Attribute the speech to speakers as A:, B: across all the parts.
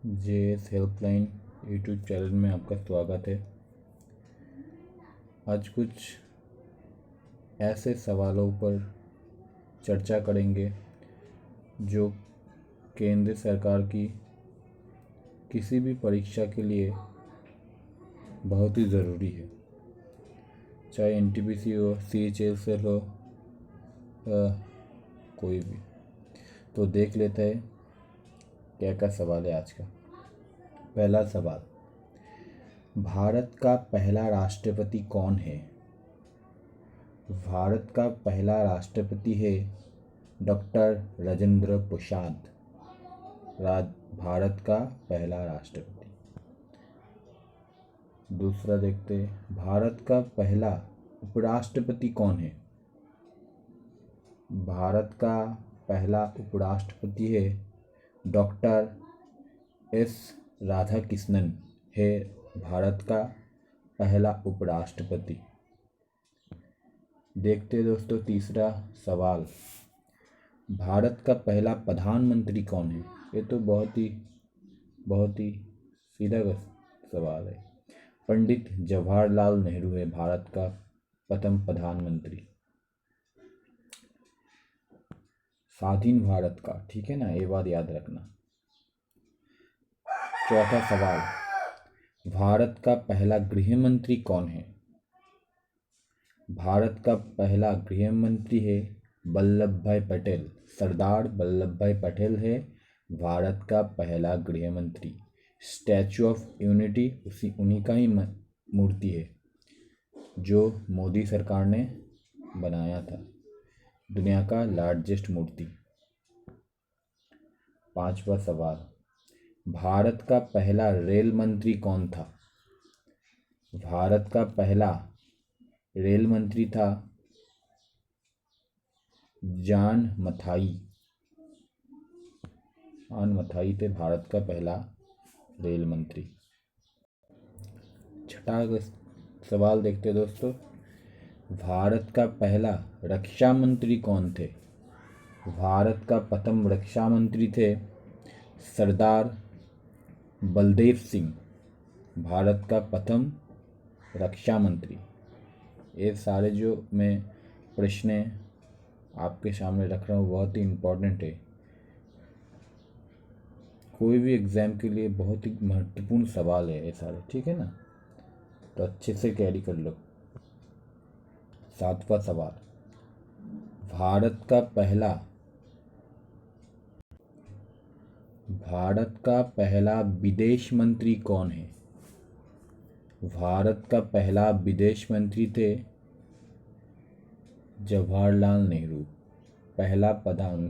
A: JS helpline YouTube channel में आपका स्वागत है। आज कुछ ऐसे सवालों पर चर्चा करेंगे जो केंद्र सरकार की किसी भी परीक्षा के लिए बहुत ही ज़रूरी है, चाहे एनटीपीसी हो, सीएचएसएल हो, कोई भी। तो देख लेते हैं क्या क्या सवाल है आज का। पहला सवाल, भारत का पहला राष्ट्रपति कौन है? भारत का पहला राष्ट्रपति है डॉक्टर राजेंद्र प्रसाद। भारत का पहला राष्ट्रपति। दूसरा देखते हैं, भारत का पहला उपराष्ट्रपति कौन है? भारत का पहला उपराष्ट्रपति है डॉक्टर एस राधाकृष्णन है भारत का पहला उपराष्ट्रपति। देखते दोस्तों तीसरा सवाल, भारत का पहला प्रधानमंत्री कौन है? ये तो बहुत ही सीधा सवाल है। पंडित जवाहरलाल नेहरू है भारत का प्रथम प्रधानमंत्री। स्वाधीन भारत का, ठीक है ना, ये बात याद रखना। चौथा सवाल, भारत का पहला गृह मंत्री कौन है? भारत का पहला गृह मंत्री है वल्लभ भाई पटेल। सरदार वल्लभ भाई पटेल है भारत का पहला गृह मंत्री। स्टैचू ऑफ यूनिटी उन्हीं का ही मूर्ति है जो मोदी सरकार ने बनाया था, दुनिया का लार्जेस्ट मूर्ति। पांचवा सवाल, भारत का पहला रेल मंत्री कौन था? भारत का पहला रेल मंत्री था जॉन मथाई। थे भारत का पहला रेल मंत्री। छठा सवाल देखते दोस्तों, भारत का पहला रक्षा मंत्री कौन थे? भारत का प्रथम रक्षा मंत्री थे सरदार बलदेव सिंह, भारत का प्रथम रक्षा मंत्री। ये सारे जो मैं प्रश्न आपके सामने रख रहा हूँ बहुत ही इम्पोर्टेंट है, कोई भी एग्ज़ाम के लिए बहुत ही महत्वपूर्ण सवाल है ये सारे, ठीक है ना, तो अच्छे से कैरी कर लो। सातवां सवाल, भारत का पहला विदेश मंत्री कौन है? भारत का पहला विदेश मंत्री थे जवाहरलाल नेहरू।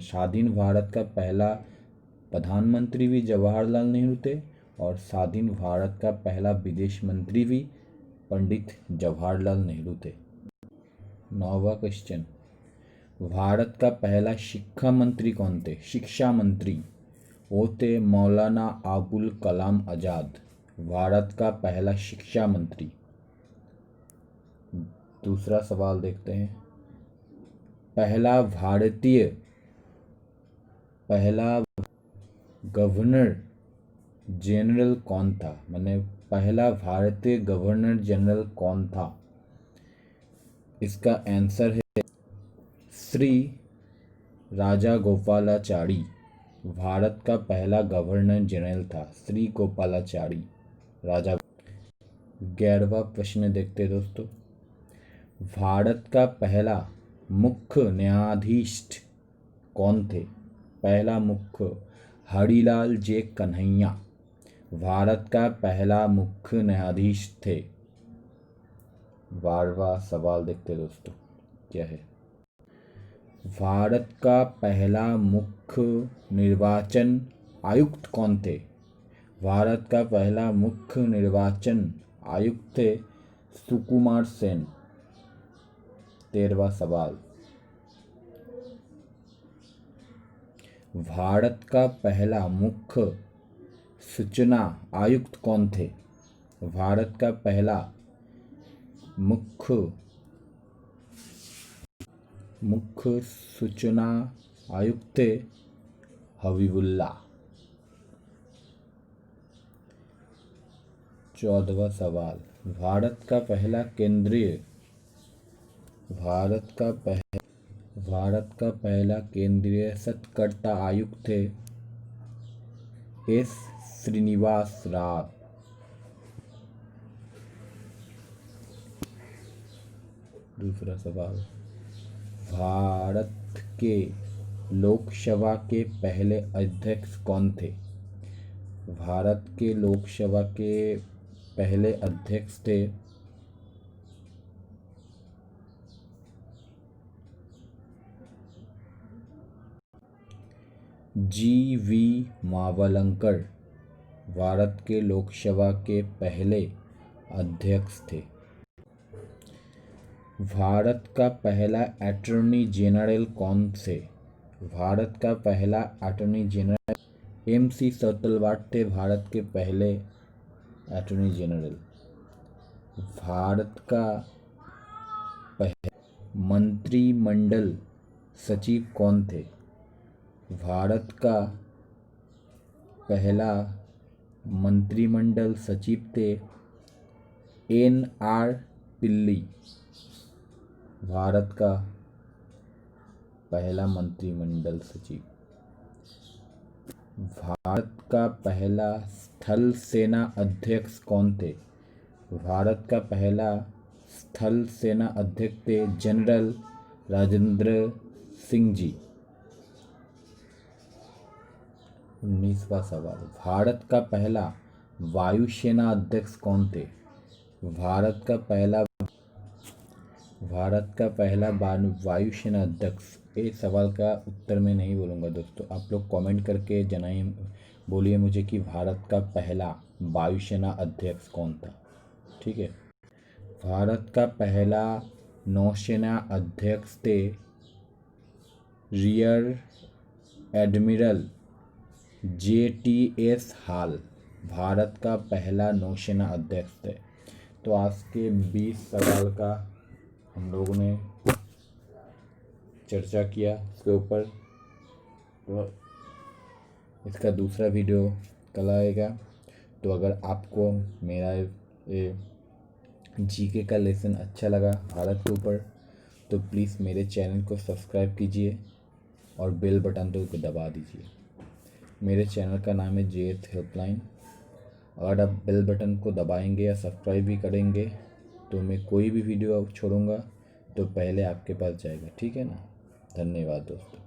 A: स्वाधीन भारत का पहला प्रधानमंत्री भी जवाहरलाल नेहरू थे और स्वाधीन भारत का पहला विदेश मंत्री भी पंडित जवाहरलाल नेहरू थे। 9वां क्वेश्चन, भारत का पहला शिक्षा मंत्री कौन थे? शिक्षा मंत्री वो थे मौलाना अबुल कलाम आज़ाद, भारत का पहला शिक्षा मंत्री। दूसरा सवाल देखते हैं, पहला गवर्नर जनरल कौन था? मैंने पहला भारतीय गवर्नर जनरल कौन था? इसका आंसर है श्री राजागोपालाचारी। भारत का पहला गवर्नर जनरल था श्री गोपालाचारी राजा। 11वां प्रश्न देखते दोस्तों, भारत का पहला मुख्य न्यायाधीश कौन थे? पहला मुख्य हरिलाल जे कन्हैया, भारत का पहला मुख्य न्यायाधीश थे। 12वां सवाल देखते दोस्तों, क्या है, भारत का पहला मुख्य निर्वाचन आयुक्त कौन थे? भारत का पहला मुख्य निर्वाचन आयुक्त थे सुकुमार सेन। 13वां सवाल, भारत का पहला मुख्य सूचना आयुक्त कौन थे? भारत का पहला मुख्य सूचना आयुक्त थे हबीबुल्ला। 14वां सवाल, भारत का पहला केंद्रीय सत्कर्ता आयुक्त थे एस श्रीनिवास राव। दूसरा सवाल, भारत के लोकसभा के पहले अध्यक्ष कौन थे? भारत के लोकसभा के पहले अध्यक्ष थे जी.वी. मावलंकर। भारत के लोकसभा के पहले अध्यक्ष थे। भारत का पहला अटॉर्नी जनरल कौन थे? भारत का पहला अटॉर्नी जनरल एम.सी. सेतलवाड थे भारत के पहले अटॉर्नी जनरल। भारत का पहला मंत्रिमंडल सचिव कौन थे? भारत का पहला मंत्रिमंडल सचिव थे N.R. पिल्ली। भारत का पहला मंत्रिमंडल सचिव। भारत का पहला स्थल सेना अध्यक्ष कौन थे? भारत का पहला स्थल सेना अध्यक्ष थे जनरल राजेंद्र सिंह जी। 19वां सवाल, भारत का पहला वायुसेना अध्यक्ष कौन थे? भारत का पहला वायुसेना अध्यक्ष। इस सवाल का उत्तर मैं नहीं बोलूँगा दोस्तों, आप लोग कमेंट करके जनाइए, बोलिए मुझे कि भारत का पहला वायुसेना अध्यक्ष कौन था। ठीक है। भारत का पहला नौसेना अध्यक्ष थे रियर एडमिरल JTS हाल। भारत का पहला नौसेना अध्यक्ष थे। तो आज के 20 सवाल का हम लोगों ने चर्चा किया इसके ऊपर। तो इसका दूसरा वीडियो कल आएगा। तो अगर आपको मेरा ये जीके का लेसन अच्छा लगा भारत के ऊपर, तो प्लीज़ मेरे चैनल को सब्सक्राइब कीजिए और बेल बटन तो दबा दीजिए। मेरे चैनल का नाम है JH हेल्पलाइन। अगर आप बेल बटन को दबाएंगे या सब्सक्राइब भी करेंगे तो मैं कोई भी वीडियो छोड़ूंगा तो पहले आपके पास जाएगा। ठीक है ना। धन्यवाद दोस्तों।